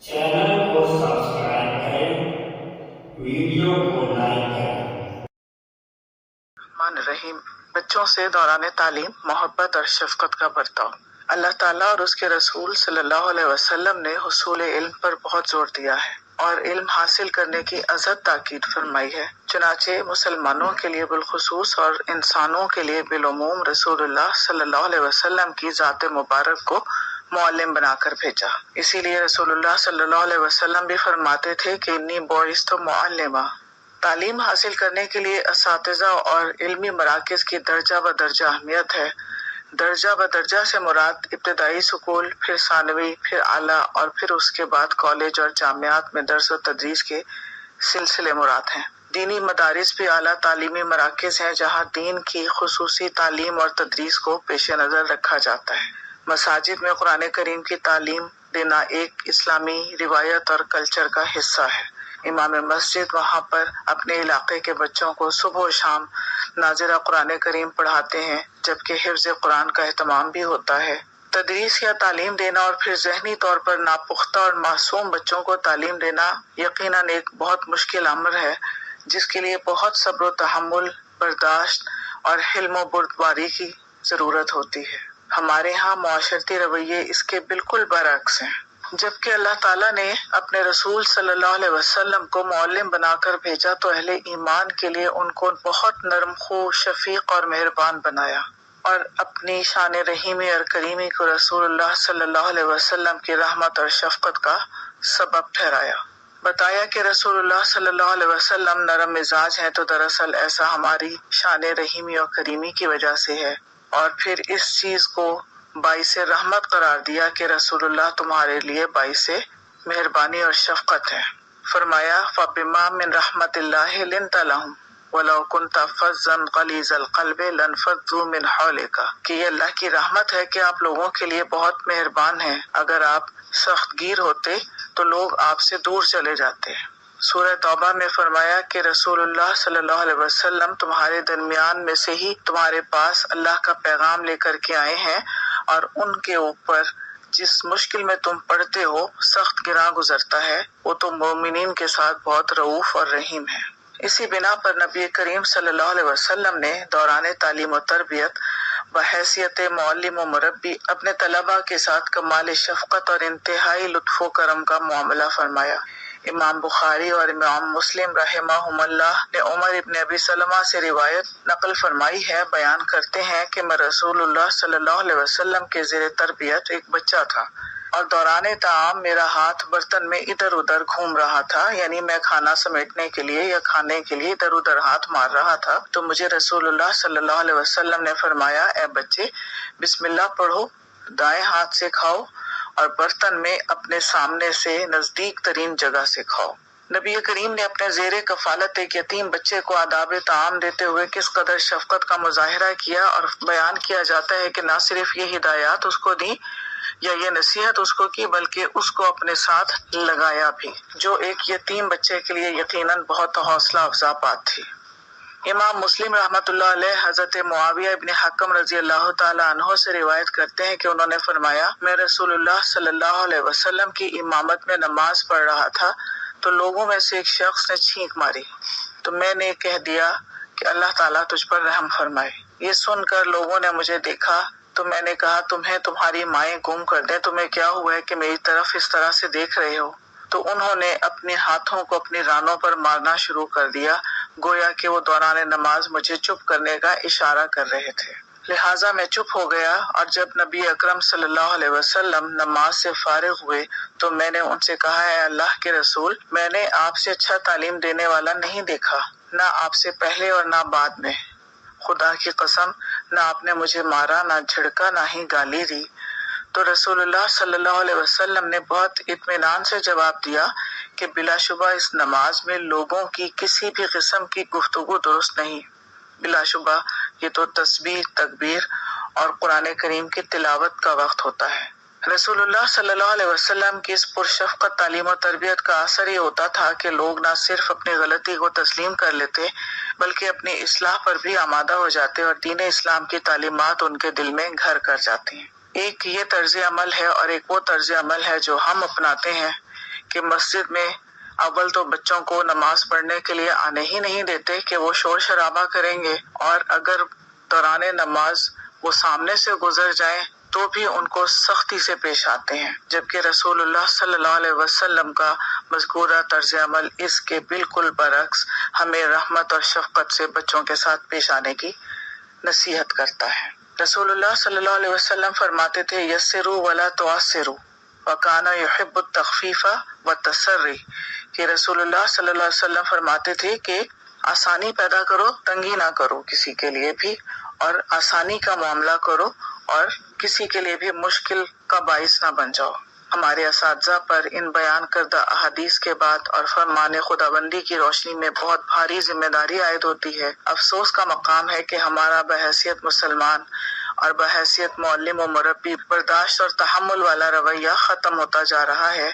Channel को subscribe करें, video को लाइक करें। रहीम बच्चों से दौरान तालीम मोहब्बत और शफकत का बर्ताव। अल्लाह ताला और उसके रसूल सल्लल्लाहु अलैहि वसल्लम ने हुसूल इल्म पर बहुत जोर दिया है और इल्म हासिल करने की अज़द ताकीद फरमाई है। चुनाचे मुसलमानों के लिए बिलखुसूस और इंसानों के लिए बिलुमूम रसूलुल्लाह सल्लल्लाहु अलैहि वसल्लम की ज़ात मुबारक को मुअल्लिम बनाकर भेजा। इसीलिए रसूलुल्लाह सल्लल्लाहु अलैहि वसल्लम भी फरमाते थे कि इन्नी बुइस्तु मुअल्लिमा। तालीम हासिल करने के लिए असातिज़ा और इल्मी मराकिज़ की दर्जा ब दर्जा अहमियत है। दर्जा ब दर्जा से मुराद इब्तिदाई स्कूल, फिर सानवी, फिर आला और फिर उसके बाद कॉलेज और जामियात में दर्स व तदरीस के सिलसिले मुराद हैं। दीनी मदारिस भी आला तालीमी मराकिज़ हैं जहाँ दीन की खुसूसी तालीम और तदरीस को पेश नज़र रखा जाता है। मसाजिद में कुरान करीम की तालीम देना एक इस्लामी रिवायत और कल्चर का हिस्सा है। इमाम मस्जिद वहाँ पर अपने इलाके के बच्चों को सुबह और शाम नाज़िरा कुरान करीम पढ़ाते हैं, जबकि हिफ्ज़ कुरान का एहतमाम भी होता है। तदरीस या तालीम देना और फिर ज़हनी तौर पर नापुख्ता और मासूम बच्चों को तालीम देना यकीनन एक बहुत मुश्किल अमर है, जिसके लिए बहुत सब्र व तहम्मुल, बर्दाश्त और हिल्म व बुर्दबारी की ज़रूरत होती है। हमारे यहाँ मुआशरती रवैये इसके बिल्कुल बरअक्स हैं। जबकि अल्लाह ताला ने अपने रसूल सल्लल्लाहु अलैहि वसल्लम को मुअल्लिम बनाकर भेजा तो अहले ईमान के लिए उनको बहुत नरम खो, शफीक और मेहरबान बनाया और अपनी शान रहीमी और करीमी को रसूलुल्लाह सल्लल्लाहु अलैहि वसल्लम की रहमत और शफकत का सबब ठहराया। बताया कि रसूलुल्लाह सल्लल्लाहु अलैहि वसल्लम नरम मिजाज हैं, तो दरअसल ऐसा हमारी शान रहीमी और करीमी की वजह से है। और फिर इस चीज को बाइसे रहमत करार दिया कि रसूलुल्लाह तुम्हारे लिए बाइसे मेहरबानी और शफकत है। फरमाया फबिमा मिन रहमतिल्लाहि लिन्ता लहुम वलौ कुन्ता फज़्ज़न गलीज़ल क़ल्बि लनफ़ज़्ज़ू मिन हौलिका, कि ये अल्लाह की रहमत है कि आप लोगों के लिए बहुत मेहरबान हैं। अगर आप सख्तगीर होते तो लोग आपसे दूर चले जाते। सूरह तौबा में फरमाया कि रसूलुल्लाह सल्लल्लाहु अलैहि वसल्लम तुम्हारे दरमियान में से ही तुम्हारे पास अल्लाह का पैगाम लेकर के आए हैं और उनके ऊपर जिस मुश्किल में तुम पड़ते हो सख्त गिरा गुजरता है, वो तो मोमिनीन के साथ बहुत रऊफ और रहीम है। इसी बिना पर नबी करीम सल्लल्लाहु अलैहि वसल्लम ने दौरान तालीम और तरबियत बहैसियत मुअल्लिम व मुरब्बी अपने तलबा के साथ कमाल शफकत और इंतहाई लुत्फ़ व करम का मुआमला फरमाया। इमाम बुखारी और इमाम मुस्लिम रहमहुमुल्लाह ने उमर इब्न अबी सलमा से रिवायत नकल फरमाई है। बयान करते हैं कि मैं रसूलुल्लाह सल्लल्लाहु अलैहि वसल्लम के ज़ेरे तरबियत एक बच्चा था और दौरान ताआम मेरा हाथ बर्तन में इधर उधर घूम रहा था, यानी मैं खाना समेटने के लिए या खाने के लिए इधर उधर हाथ मार रहा था, तो मुझे रसूलुल्लाह सल्लल्लाहु अलैहि वसल्लम ने फरमाया, ए बच्चे, बिस्मिल्लाह पढ़ो, दाएं हाथ से खाओ और बर्तन में अपने सामने से नजदीक तरीन जगह से खाओ। नबी करीम ने अपने ज़ेरे कफालत एक यतीम बच्चे को आदाब ताआम देते हुए किस कदर शफकत का मुजाहिरा किया, और बयान किया जाता है कि न सिर्फ ये हिदायत उसको दी या ये नसीहत उसको की, बल्कि उसको अपने साथ लगाया भी, जो एक यतीम बच्चे के लिए यकीनन बहुत हौसला अफजा बात थी। इमाम मुस्लिम रहमतुल्लाह अलैह हज़रत मुआविया इब्न हकम रज़ी अल्लाह ताला अन्हो से रिवायत करते हैं कि उन्होंने फरमाया, मैं रसूलुल्लाह सल्लल्लाहु अलैहि वसल्लम की इमामत में नमाज पढ़ रहा था तो लोगों में से एक शख्स ने छींक मारी, तो मैंने कह दिया कि अल्लाह ताला तुझ पर रहम फरमाए। ये सुनकर लोगों ने मुझे देखा तो मैंने कहा, तुम्हें तुम्हारी माएँ गुम कर दें, तुम्हें क्या हुआ है कि मेरी तरफ इस तरह से देख रहे हो? तो उन्होंने अपने हाथों को अपनी रानों पर मारना शुरू कर दिया, गोया कि वो दौरान नमाज मुझे चुप करने का इशारा कर रहे थे। लिहाजा मैं चुप हो गया और जब नबी अकरम सल्लल्लाहु अलैहि वसल्लम नमाज से फारिग हुए तो मैंने उनसे कहा, है अल्लाह के रसूल, मैंने आपसे अच्छा तालीम देने वाला नहीं देखा, ना आपसे पहले और ना बाद में। खुदा की कसम, ना आपने मुझे मारा, ना झिड़का, ना ही गाली दी। तो रसूलुल्लाह सल्लल्लाहु अलैहि वसल्लम ने बहुत इत्मीनान से जवाब दिया कि बिलाशुबा इस नमाज में लोगों की किसी भी किस्म की गुफ्तगू दुरुस्त नहीं। बिलाशुबा ये तो तस्बीह, तकबीर और कुरान करीम की तिलावत का वक्त होता है। रसूलुल्लाह सल्लल्लाहु अलैहि वसल्लम की इस पुरशफ़क़त तालीम और तरबियत का असर ये होता था कि लोग न सिर्फ अपनी गलती को तस्लीम कर लेते बल्कि अपनी इस्लाह पर भी आमादा हो जाते और दीन इस्लाम की तालीमात उनके दिल में घर कर जाती हैं। एक ये तर्ज अमल है और एक वो तर्ज अमल है जो हम अपनाते हैं کہ مسجد میں اول تو بچوں کو نماز پڑھنے کے لیے آنے ہی نہیں دیتے کہ وہ شور شرابہ کریں گے، اور اگر دوران نماز وہ سامنے سے گزر جائیں تو بھی ان کو سختی سے پیش آتے ہیں، جبکہ رسول اللہ صلی اللہ علیہ وسلم کا مذکورہ طرز عمل اس کے بالکل برعکس ہمیں رحمت اور شفقت سے بچوں کے ساتھ پیش آنے کی نصیحت کرتا ہے۔ رسول اللہ صلی اللہ علیہ وسلم فرماتے تھے یسروا ولا تعسروا وکان یحب التخفیف والتسری، کہ رسول اللہ صلی اللہ علیہ وسلم فرماتے تھے کہ آسانی پیدا کرو، تنگی نہ کرو کسی کے لیے بھی، اور آسانی کا معاملہ کرو اور کسی کے لیے بھی مشکل کا باعث نہ بن جاؤ۔ ہمارے اساتذہ پر ان بیان کردہ احادیث کے بعد اور فرمان خداوندی کی روشنی میں بہت بھاری ذمہ داری عائد ہوتی ہے۔ افسوس کا مقام ہے کہ ہمارا بحیثیت مسلمان اور بحیثیت معلم و مربی برداشت اور تحمل والا رویہ ختم ہوتا جا رہا ہے،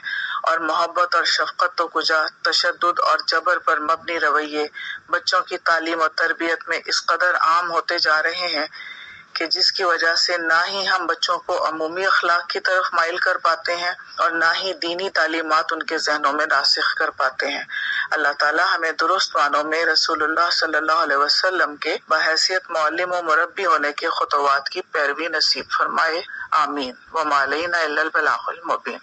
اور محبت اور شفقت تو کجا، تشدد اور جبر پر مبنی رویے بچوں کی تعلیم و تربیت میں اس قدر عام ہوتے جا رہے ہیں کہ جس کی وجہ سے نہ ہی ہم بچوں کو عمومی اخلاق کی طرف مائل کر پاتے ہیں اور نہ ہی دینی تعلیمات ان کے ذہنوں میں راسخ کر پاتے ہیں۔ اللہ تعالیٰ ہمیں درست معنوں میں رسول اللہ صلی اللہ علیہ وسلم کے بحیثیت معلم و مربی ہونے کے خطوات کی پیروی نصیب فرمائے، آمین۔ وما علینا الا البلاغ المبین۔